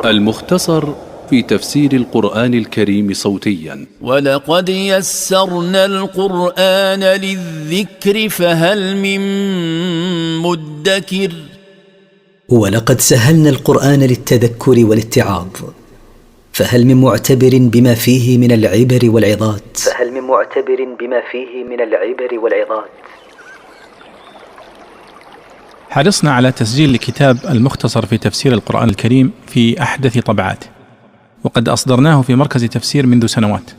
المختصر في تفسير القرآن الكريم صوتيا. ولقد يسرنا القرآن للذكر فهل من مدكر. ولقد سهلنا القرآن للتذكر والاتعاظ فهل من معتبر بما فيه من العبر والعظات. حرصنا على تسجيل كتاب المختصر في تفسير القرآن الكريم في أحدث طبعاته، وقد أصدرناه في مركز تفسير منذ سنوات،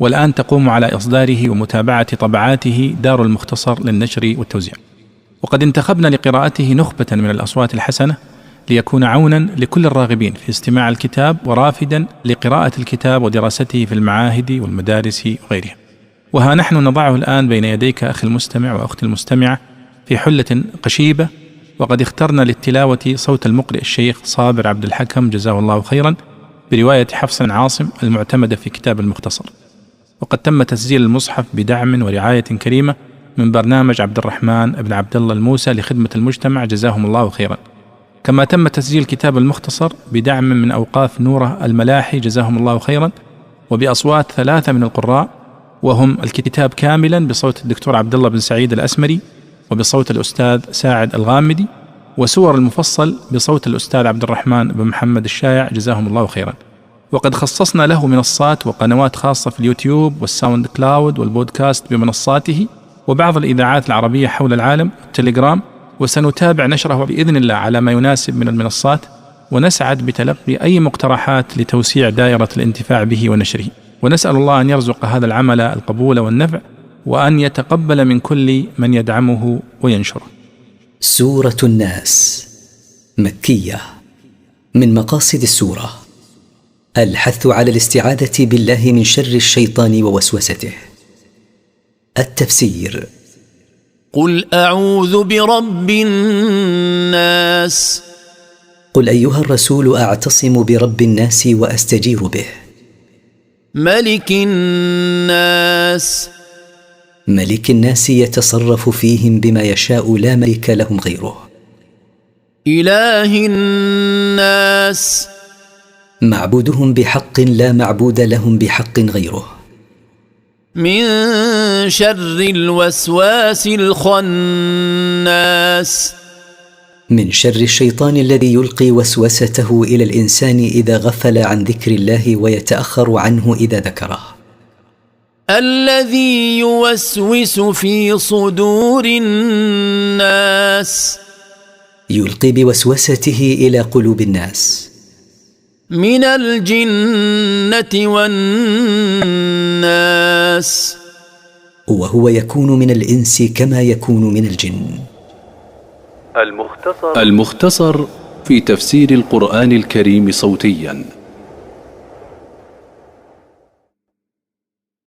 والآن تقوم على إصداره ومتابعة طبعاته دار المختصر للنشر والتوزيع. وقد انتخبنا لقراءته نخبة من الأصوات الحسنة ليكون عونا لكل الراغبين في استماع الكتاب ورافدا لقراءة الكتاب ودراسته في المعاهد والمدارس وغيرها. وها نحن نضعه الآن بين يديك أخي المستمع وأختي المستمعة في حلة قشيبة، وقد اخترنا للتلاوة صوت المقرئ الشيخ صابر عبد الحكم جزاه الله خيرا برواية حفص عاصم المعتمدة في كتاب المختصر. وقد تم تسجيل المصحف بدعم ورعاية كريمة من برنامج عبد الرحمن بن عبد الله الموسى لخدمة المجتمع جزاهم الله خيرا. كما تم تسجيل كتاب المختصر بدعم من أوقاف نوره الملاحي جزاهم الله خيرا، وبأصوات 3 من القراء، وهم الكتاب كاملا بصوت الدكتور عبد الله بن سعيد الأسمري وبصوت الأستاذ ساعد الغامدي، وسور المفصل بصوت الأستاذ عبد الرحمن بن محمد الشايع جزاهم الله خيرا. وقد خصصنا له منصات وقنوات خاصة في اليوتيوب والساوند كلاود والبودكاست بمنصاته، وبعض الإذاعات العربية حول العالم والتليجرام، وسنتابع نشره بإذن الله على ما يناسب من المنصات، ونسعد بتلقي أي مقترحات لتوسيع دائرة الانتفاع به ونشره. ونسأل الله أن يرزق هذا العمل القبول والنفع، وأن يتقبل من كل من يدعمه وينشره. سورة الناس مكية. من مقاصد السورة الحث على الاستعاذة بالله من شر الشيطان ووسوسته. التفسير: قل أعوذ برب الناس. قل أيها الرسول أعتصم برب الناس وأستجير به. ملك الناس. ملك الناس يتصرف فيهم بما يشاء لا ملك لهم غيره. إله الناس. معبودهم بحق لا معبود لهم بحق غيره. من شر الوسواس الخناس. من شر الشيطان الذي يلقي وسوسته إلى الإنسان إذا غفل عن ذكر الله ويتأخر عنه إذا ذكره. الذي يوسوس في صدور الناس. يلقي بوسوسته إلى قلوب الناس. من الجنة والناس. وهو يكون من الإنس كما يكون من الجن. المختصر في تفسير القرآن الكريم صوتيا.